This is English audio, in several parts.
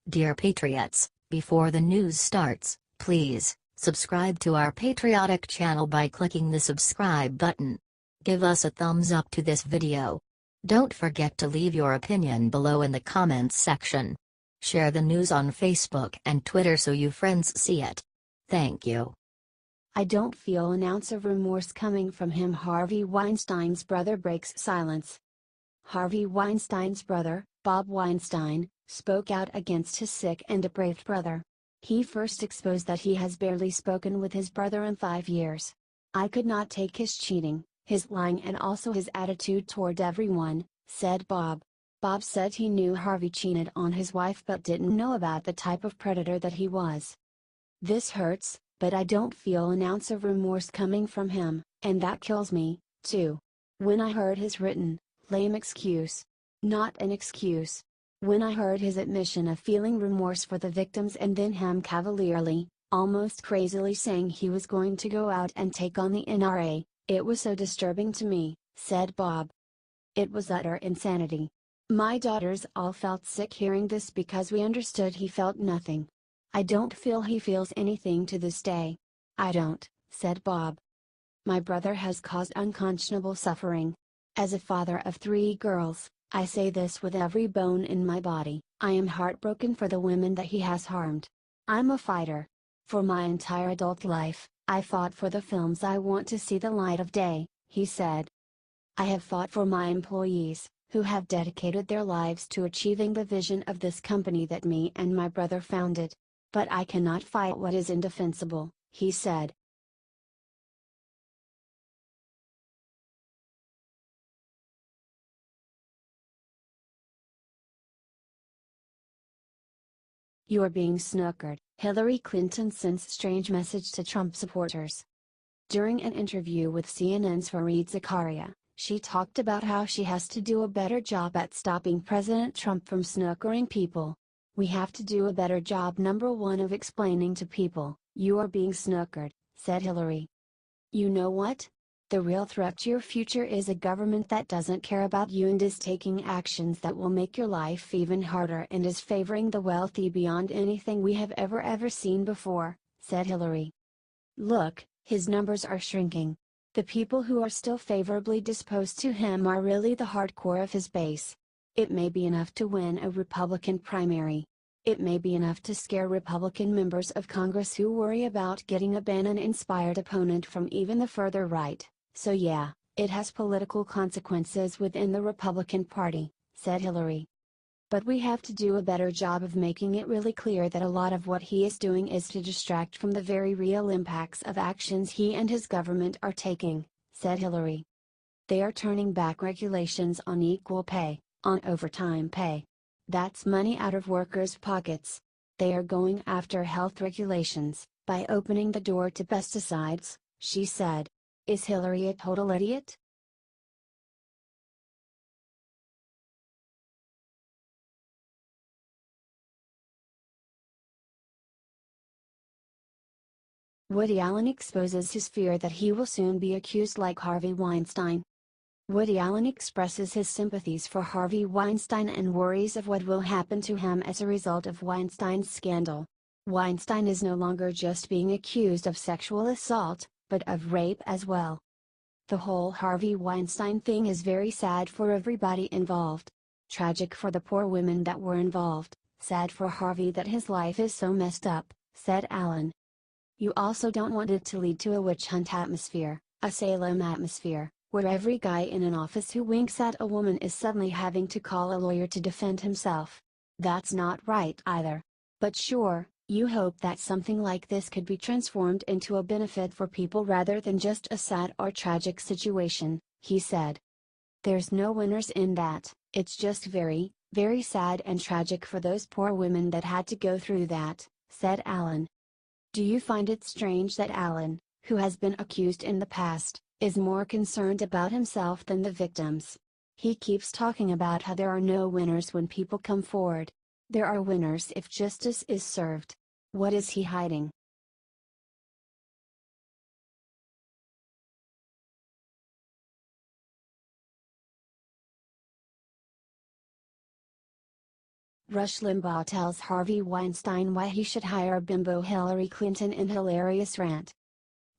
Dear Patriots, before the news starts, please subscribe to our patriotic channel by clicking the subscribe button. Give us a thumbs up to this video. Don't forget to leave your opinion below in the comments section. Share the news on Facebook and Twitter so you friends see it. Thank you. I don't feel an ounce of remorse coming from him. Harvey Weinstein's brother breaks silence. Harvey Weinstein's brother, Bob Weinstein, spoke out against his sick and depraved brother. He first exposed that he has barely spoken with his brother in 5 years. "I could not take his cheating, his lying and also his attitude toward everyone," said Bob. Bob said he knew Harvey cheated on his wife but didn't know about the type of predator that he was. "This hurts, but I don't feel an ounce of remorse coming from him, and that kills me, too. When I heard his written, lame excuse. Not an excuse. When I heard his admission of feeling remorse for the victims and then him cavalierly, almost crazily saying he was going to go out and take on the NRA, it was so disturbing to me," said Bob. "It was utter insanity. My daughters all felt sick hearing this because we understood he felt nothing. I don't feel he feels anything to this day. I don't," said Bob. "My brother has caused unconscionable suffering. As a father of 3 girls, I say this with every bone in my body, I am heartbroken for the women that he has harmed. I'm a fighter. For my entire adult life, I fought for the films I want to see the light of day," he said. "I have fought for my employees, who have dedicated their lives to achieving the vision of this company that me and my brother founded. But I cannot fight what is indefensible," he said. "You are being snookered," Hillary Clinton sends strange message to Trump supporters. During an interview with CNN's Fareed Zakaria, she talked about how she has to do a better job at stopping President Trump from snookering people. "We have to do a better job, number one, of explaining to people, you are being snookered," said Hillary. "You know what? The real threat to your future is a government that doesn't care about you and is taking actions that will make your life even harder and is favoring the wealthy beyond anything we have ever seen before," said Hillary. "Look, his numbers are shrinking. The people who are still favorably disposed to him are really the hardcore of his base. It may be enough to win a Republican primary. It may be enough to scare Republican members of Congress who worry about getting a Bannon-inspired opponent from even the further right. So yeah, it has political consequences within the Republican Party," said Hillary. "But we have to do a better job of making it really clear that a lot of what he is doing is to distract from the very real impacts of actions he and his government are taking," said Hillary. "They are turning back regulations on equal pay, on overtime pay. That's money out of workers' pockets. They are going after health regulations, by opening the door to pesticides," she said. Is Hillary a total idiot? Woody Allen exposes his fear that he will soon be accused like Harvey Weinstein. Woody Allen expresses his sympathies for Harvey Weinstein and worries of what will happen to him as a result of Weinstein's scandal. Weinstein is no longer just being accused of sexual assault, but of rape as well. "The whole Harvey Weinstein thing is very sad for everybody involved. Tragic for the poor women that were involved, sad for Harvey that his life is so messed up," said Allen. "You also don't want it to lead to a witch hunt atmosphere, a Salem atmosphere, where every guy in an office who winks at a woman is suddenly having to call a lawyer to defend himself. That's not right either. But sure, you hope that something like this could be transformed into a benefit for people rather than just a sad or tragic situation," he said. "There's no winners in that, it's just very, very sad and tragic for those poor women that had to go through that," said Allen. Do you find it strange that Allen, who has been accused in the past, is more concerned about himself than the victims? He keeps talking about how there are no winners when people come forward. There are winners if justice is served. What is he hiding? Rush Limbaugh tells Harvey Weinstein why he should hire bimbo Hillary Clinton in hilarious rant.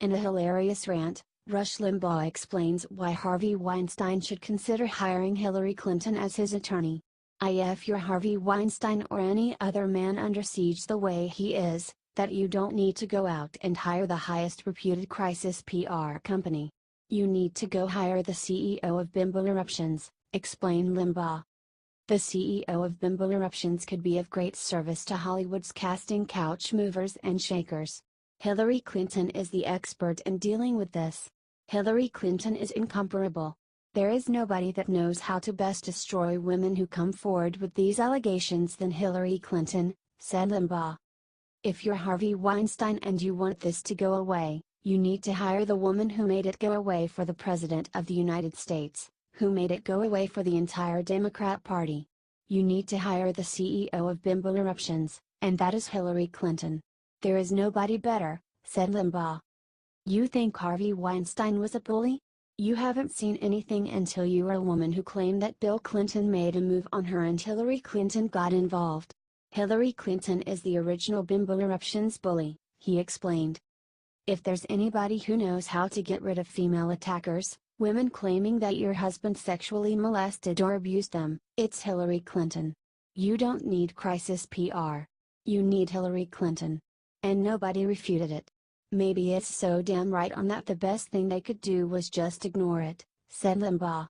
In a hilarious rant, Rush Limbaugh explains why Harvey Weinstein should consider hiring Hillary Clinton as his attorney. If you're Harvey Weinstein or any other man under siege the way he is, that you don't need to go out and hire the highest reputed crisis PR company. You need to go hire the CEO of Bimbo Eruptions, explained Limbaugh. The CEO of Bimbo Eruptions could be of great service to Hollywood's casting couch movers and shakers. Hillary Clinton is the expert in dealing with this. Hillary Clinton is incomparable. There is nobody that knows how to best destroy women who come forward with these allegations than Hillary Clinton, said Limbaugh. If you're Harvey Weinstein and you want this to go away, you need to hire the woman who made it go away for the President of the United States, who made it go away for the entire Democrat Party. You need to hire the CEO of Bimbo Eruptions, and that is Hillary Clinton. There is nobody better, said Limbaugh. You think Harvey Weinstein was a bully? You haven't seen anything until you are a woman who claimed that Bill Clinton made a move on her and Hillary Clinton got involved. Hillary Clinton is the original Bimbo Eruptions bully, he explained. If there's anybody who knows how to get rid of female attackers, women claiming that your husband sexually molested or abused them, it's Hillary Clinton. You don't need crisis PR. You need Hillary Clinton. And nobody refuted it. Maybe it's so damn right on that the best thing they could do was just ignore it, said Limbaugh.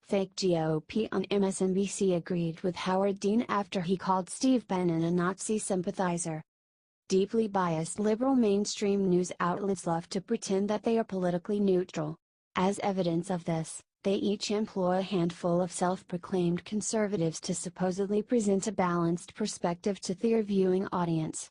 Fake GOP on MSNBC agreed with Howard Dean after he called Steve Bannon a Nazi sympathizer. Deeply biased liberal mainstream news outlets love to pretend that they are politically neutral. As evidence of this, they each employ a handful of self-proclaimed conservatives to supposedly present a balanced perspective to their viewing audience.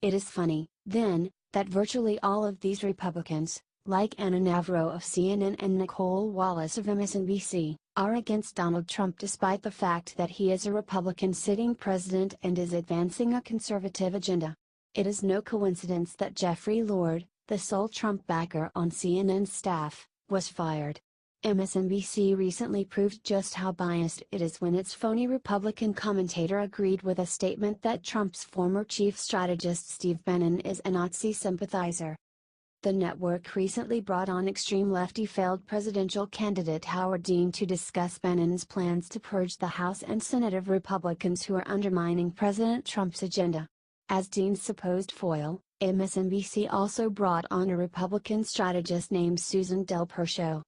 It is funny, then, that virtually all of these Republicans, like Anna Navarro of CNN and Nicole Wallace of MSNBC, are against Donald Trump despite the fact that he is a Republican sitting president and is advancing a conservative agenda. It is no coincidence that Jeffrey Lord, the sole Trump backer on CNN's staff, was fired. MSNBC recently proved just how biased it is when its phony Republican commentator agreed with a statement that Trump's former chief strategist Steve Bannon is a Nazi sympathizer. The network recently brought on extreme lefty failed presidential candidate Howard Dean to discuss Bannon's plans to purge the House and Senate of Republicans who are undermining President Trump's agenda. As Dean's supposed foil, MSNBC also brought on a Republican strategist named Susan Del Percio.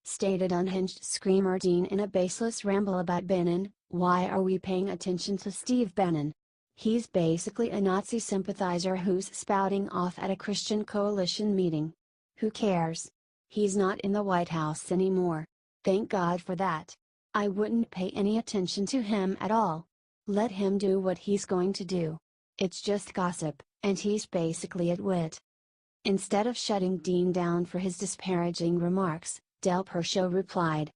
Stated unhinged screamer Dean in a baseless ramble about Bannon, why are we paying attention to Steve Bannon? He's basically a Nazi sympathizer who's spouting off at a Christian coalition meeting. Who cares? He's not in the White House anymore. Thank God for that. I wouldn't pay any attention to him at all. Let him do what he's going to do. It's just gossip, and he's basically a wit. Instead of shutting Dean down for his disparaging remarks, Del Percio replied,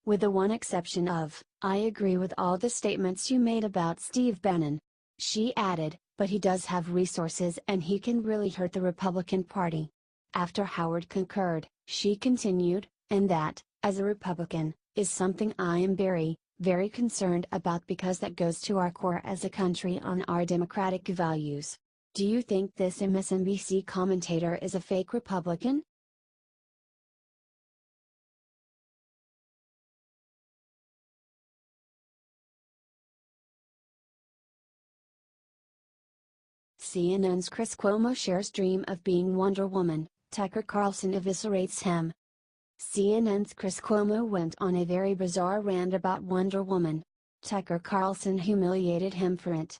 with the one exception of, I agree with all the statements you made about Steve Bannon. She added, but he does have resources and he can really hurt the Republican Party. After Howard concurred, she continued, and that, as a Republican, is something I am very, very concerned about because that goes to our core as a country on our democratic values. Do you think this MSNBC commentator is a fake Republican? CNN's Chris Cuomo shares dream of being Wonder Woman, Tucker Carlson eviscerates him. CNN's Chris Cuomo went on a very bizarre rant about Wonder Woman. Tucker Carlson humiliated him for it.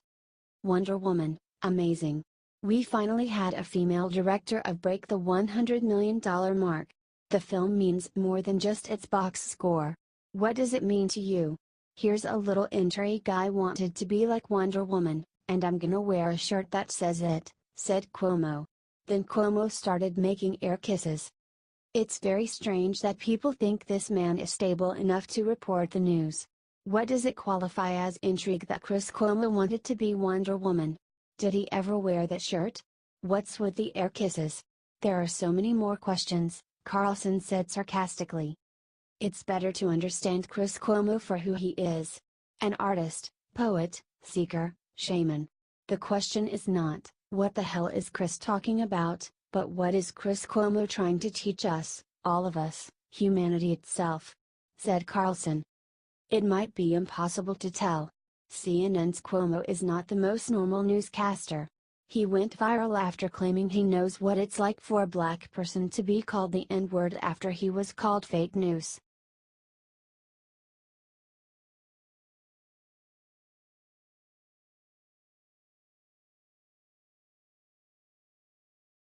Wonder Woman, amazing. We finally had a female director of break the $100 million mark. The film means more than just its box score. What does it mean to you? Here's a little entry: guy wanted to be like Wonder Woman, and I'm gonna wear a shirt that says it, said Cuomo. Then Cuomo started making air kisses. It's very strange that people think this man is stable enough to report the news. What does it qualify as intrigue that Chris Cuomo wanted to be Wonder Woman? Did he ever wear that shirt? What's with the air kisses? There are so many more questions, Carlson said sarcastically. It's better to understand Chris Cuomo for who he is. An artist, poet, seeker, shaman. The question is not, what the hell is Chris talking about, but what is Chris Cuomo trying to teach us, all of us, humanity itself? Said Carlson. It might be impossible to tell. CNN's Cuomo is not the most normal newscaster. He went viral after claiming he knows what it's like for a black person to be called the N-word after he was called fake news.